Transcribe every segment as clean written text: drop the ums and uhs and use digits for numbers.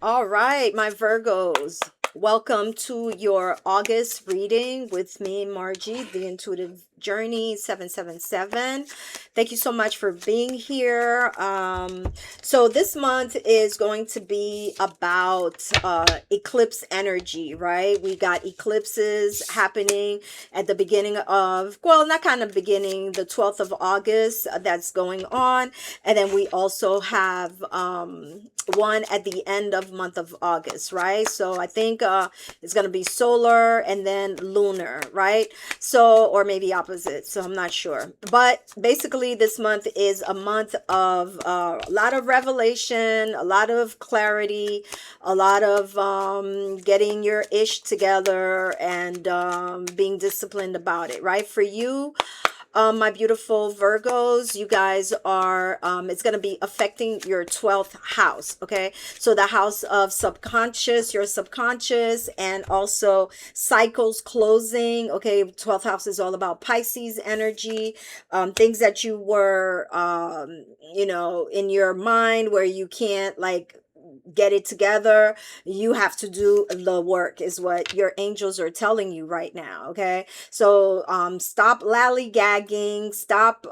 All right, my Virgos. Welcome to your August reading with me, Margie, the Intuitive Journey 777. Thank you so much for being here. So this month is going to be about eclipse energy, right? We got eclipses happening at the beginning of, well, not kind of beginning, the 12th of August, that's going on. And then we also have one at the end of month of August, right? So I think it's going to be solar and then lunar, right? So, or maybe opposite. So I'm not sure. But basically, this month is a month of a lot of revelation, a lot of clarity, a lot of getting your ish together and being disciplined about it, right? For you, my beautiful Virgos, you guys are, it's going to be affecting your 12th house. Okay. So the house of subconscious, your subconscious, and also cycles closing. Okay. 12th house is all about Pisces energy, things that you were, in your mind where you can't like get it together. You have to do the work is what your angels are telling you right now. Okay. So stop lollygagging, stop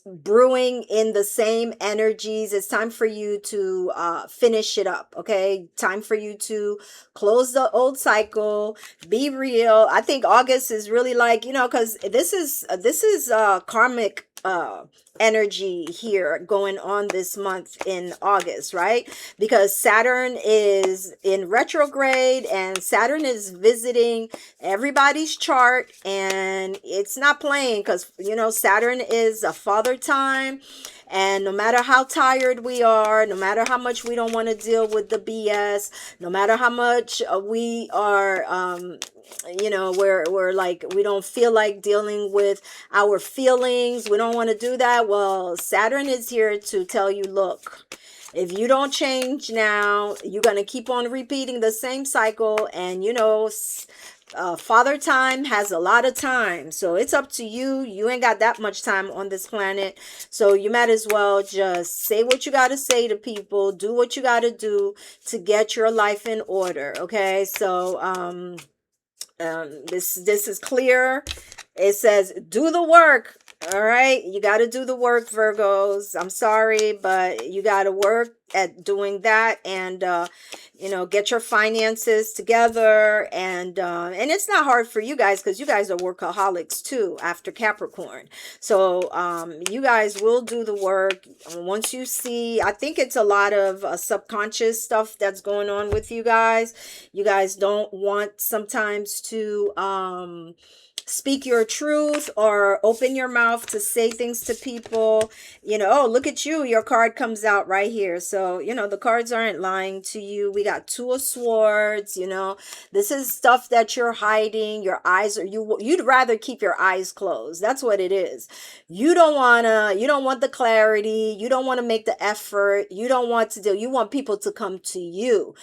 brewing in the same energies. It's time for you to finish it up. Okay. Time for you to close the old cycle, be real. I think August is really like, because this is karmic energy here going on this month in August, right? Because Saturn is in retrograde and Saturn is visiting everybody's chart, and it's not playing because Saturn is a father time. And no matter how tired we are, no matter how much we don't want to deal with the BS, no matter how much we are we're like, we don't feel like dealing with our feelings, we don't want to do that. Well, Saturn is here to tell you, look, if you don't change now, you're going to keep on repeating the same cycle. And father time has a lot of time, so it's up to you. You ain't got that much time on this planet, so you might as well just say what you got to say to people, do what you got to do to get your life in order. Okay. So this is clear. It says do the work. All right, you got to do the work, Virgos. I'm sorry, but you got to work at doing that, and get your finances together. And it's not hard for you guys because you guys are workaholics too after Capricorn. So you guys will do the work once you see. I think it's a lot of subconscious stuff that's going on with you guys. You guys don't want sometimes to speak your truth or open your mouth to say things to people. Oh, look at you, your card comes out right here. So the cards aren't lying to you. We got Two of Swords. This is stuff that you're hiding. Your eyes are, you'd rather keep your eyes closed. That's what it is. You don't want the clarity, you don't want to make the effort, you want people to come to you.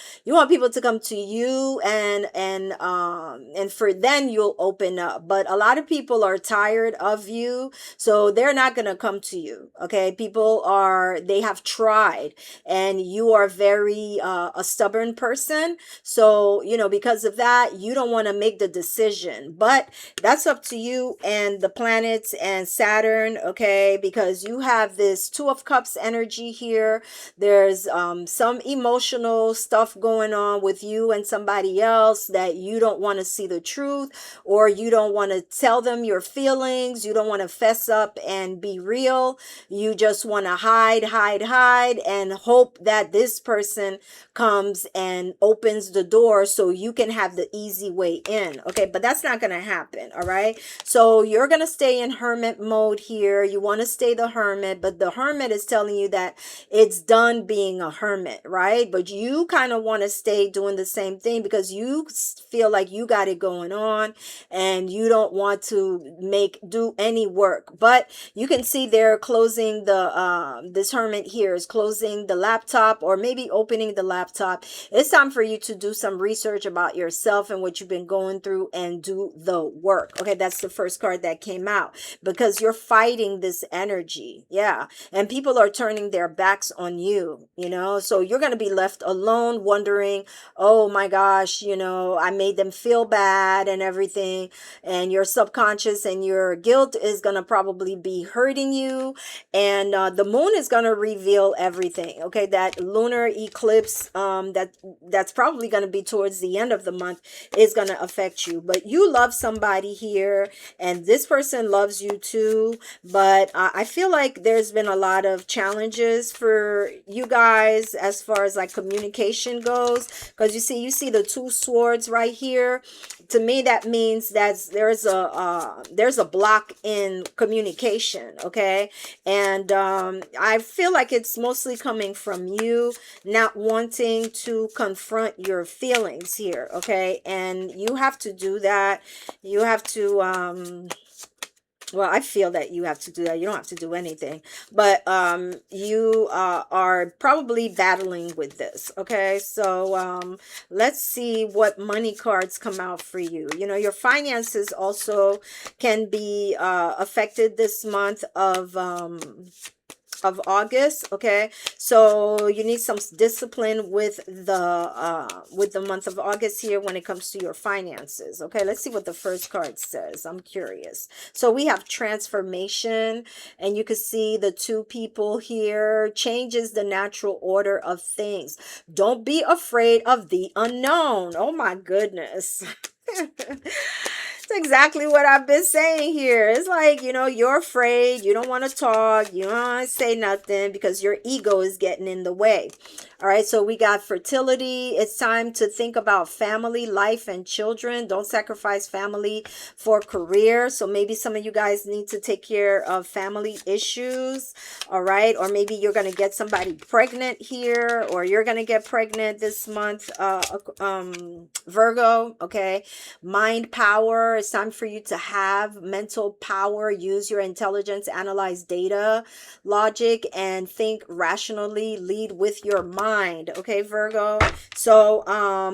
And for then you'll open up. But a lot of people are tired of you, so they're not going to come to you. Okay. They have tried, and you are very a stubborn person. So because of that, you don't want to make the decision. But that's up to you and the planets and Saturn. Okay. Because you have this Two of Cups energy here. There's some emotional stuff going on with you and somebody else that you don't want to see the truth, or you don't want to tell them your feelings. You don't want to fess up and be real. You just want to hide and hope that this person comes and opens the door so you can have the easy way in. Okay. But that's not going to happen. All right. So you're going to stay in hermit mode here. You want to stay the hermit, but the hermit is telling you that it's done being a hermit, right? But you kind of want to stay doing the same thing because you feel like you got it going on, and you you don't want to do any work. But you can see they're closing this hermit here is closing the laptop, or maybe opening the laptop. It's time for you to do some research about yourself and what you've been going through, and do the work. Okay, that's the first card that came out, because you're fighting this energy. Yeah. And people are turning their backs on you, so you're going to be left alone wondering, oh my gosh, I made them feel bad and everything. And your subconscious and your guilt is going to probably be hurting you. And the moon is going to reveal everything. Okay, that lunar eclipse, that's probably going to be towards the end of the month, is going to affect you. But you love somebody here, and this person loves you too. But I feel like there's been a lot of challenges for you guys as far as like communication goes, because you see the two swords right here. To me, that means that there's a block in communication. Okay, and I feel like it's mostly coming from you not wanting to confront your feelings here. Okay, and you have to do that. You have to well, I feel that you have to do that. You don't have to do anything, but you are probably battling with this. Okay, so let's see what money cards come out for you. Your finances also can be affected this month of August. Okay, so you need some discipline with the month of August here when it comes to your finances. Okay, let's see what the first card says. I'm curious. So we have transformation, and you can see the two people here. Changes the natural order of things. Don't be afraid of the unknown. Oh my goodness. It's exactly what I've been saying here. It's like, you're afraid. You don't want to talk. You don't want to say nothing because your ego is getting in the way. All right, so we got fertility. It's time to think about family, life, and children. Don't sacrifice family for career. So maybe some of you guys need to take care of family issues. All right, or maybe you're going to get somebody pregnant here, or you're going to get pregnant this month, Virgo. Okay, mind power. It's time for you to have mental power. Use your intelligence, analyze data, logic, and think rationally. Lead with your mind. Okay, Virgo. So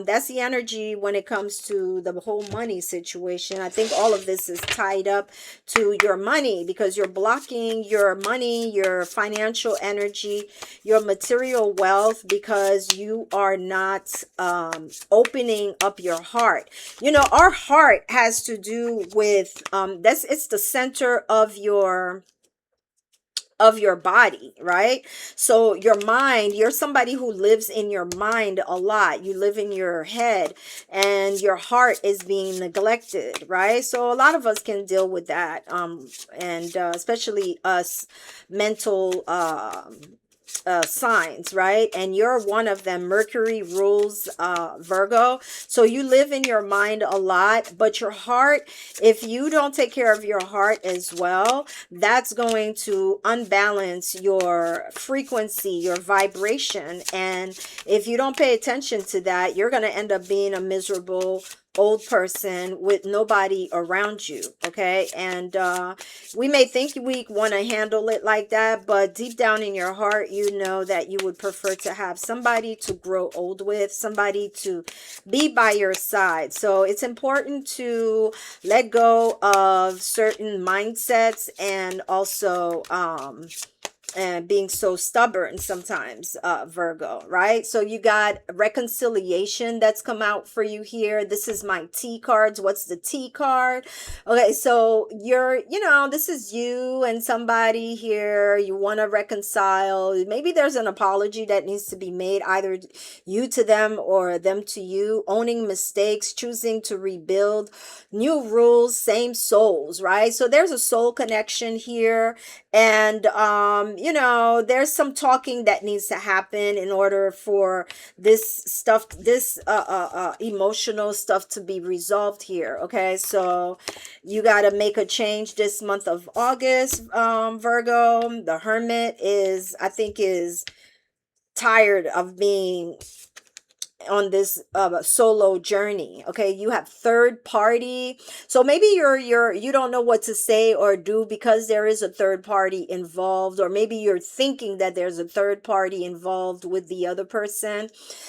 that's the energy when it comes to the whole money situation. I think all of this is tied up to your money, because you're blocking your money, your financial energy, your material wealth, because you are not opening up your heart. Our heart has to do with it's the center of your body, right? So your mind, you're somebody who lives in your mind a lot. You live in your head, and your heart is being neglected, right? So a lot of us can deal with that, and especially us mental signs, right? And you're one of them. Mercury rules Virgo. So you live in your mind a lot, but your heart, if you don't take care of your heart as well, that's going to unbalance your frequency, your vibration. And if you don't pay attention to that, you're going to end up being a miserable old person with nobody around you. Okay, and we may think we want to handle it like that, but deep down in your heart, you know that you would prefer to have somebody to grow old with, somebody to be by your side. So it's important to let go of certain mindsets, and also and being so stubborn sometimes, Virgo, right? So you got reconciliation that's come out for you here. This is my T cards. What's the T card? Okay, so this is you and somebody here. You want to reconcile. Maybe there's an apology that needs to be made, either you to them or them to you. Owning mistakes, choosing to rebuild, new rules, same souls, right? So there's a soul connection here. And there's some talking that needs to happen in order for this emotional stuff to be resolved here. Okay, so you got to make a change this month of August, Virgo. The Hermit is tired of being on this solo journey. Okay, you have third party, so maybe you don't know what to say or do because there is a third party involved, or maybe you're thinking that there's a third party involved with the other person,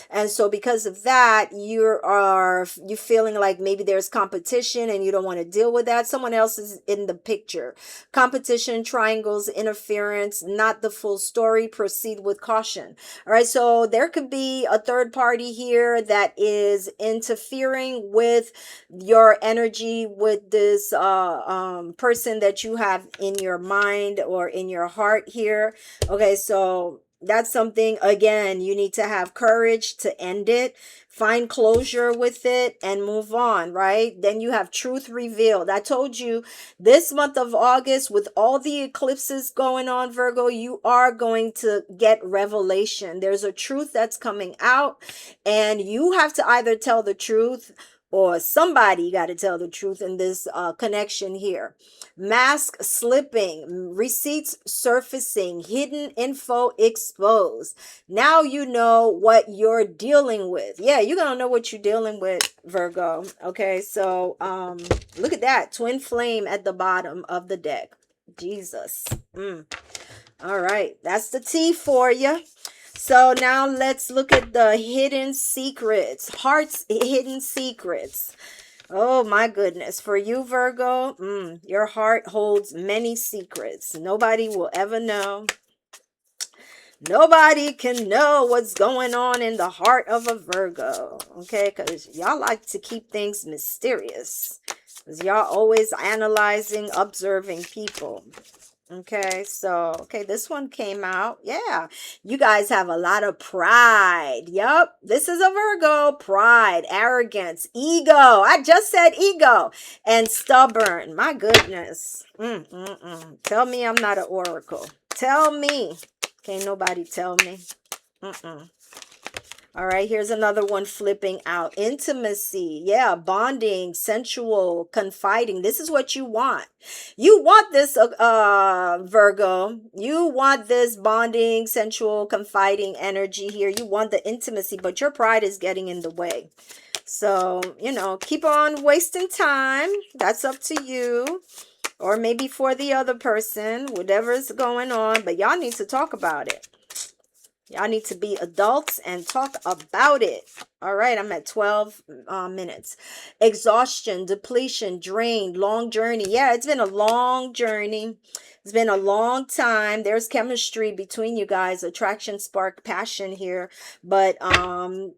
and so because of that you feeling like maybe there's competition and you don't want to deal with that. Someone else is in the picture. Competition, triangles, interference, not the full story. Proceed with caution. All right, so there could be a third party here that is interfering with your energy, with this person that you have in your mind or in your heart here. Okay, so that's something, again, you need to have courage to end it, find closure with it, and move on, right? Then you have truth revealed. I told you this month of August, with all the eclipses going on, Virgo, you are going to get revelation. There's a truth that's coming out, and you have to either tell the truth or somebody got to tell the truth in this connection here. Mask slipping, receipts surfacing, hidden info exposed. Now you know what you're dealing with. Yeah, you're going to know what you're dealing with, Virgo. Okay, so look at that. Twin flame at the bottom of the deck. Jesus. All right, that's the tea for you. So now let's look at the hidden secrets. Heart's hidden secrets. Oh my goodness. For you, Virgo, your heart holds many secrets. Nobody will ever know. Nobody can know what's going on in the heart of a Virgo. Okay, because y'all like to keep things mysterious. Because y'all always analyzing, observing people. Okay, so, okay, this one came out. Yeah, you guys have a lot of pride. Yup, this is a Virgo. Pride, arrogance, ego. I just said ego. And stubborn. My goodness. Tell me I'm not an oracle. Tell me. Can't nobody tell me. All right, here's another one flipping out. Intimacy. Yeah, bonding, sensual, confiding. This is what you want. You want this, Virgo. You want this bonding, sensual, confiding energy here. You want the intimacy, but your pride is getting in the way. So, keep on wasting time. That's up to you. Or maybe for the other person, whatever's going on. But y'all need to talk about it. Y'all need to be adults and talk about it. All right, I'm at 12 minutes. Exhaustion, depletion, drain, long journey. Yeah, it's been a long journey. It's been a long time. There's chemistry between you guys. Attraction, spark, passion here. But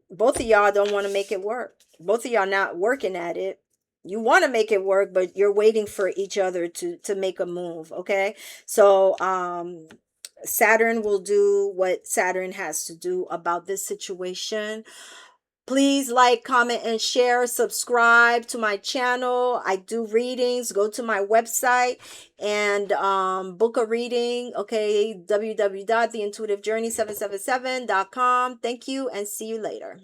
both of y'all don't want to make it work. Both of y'all not working at it. You want to make it work, but you're waiting for each other to make a move. Okay, so Saturn will do what Saturn has to do about this situation. Please like, comment, and share. Subscribe to my channel. I do readings. Go to my website and book a reading. Okay, www.theintuitivejourney777.com. Thank you and see you later.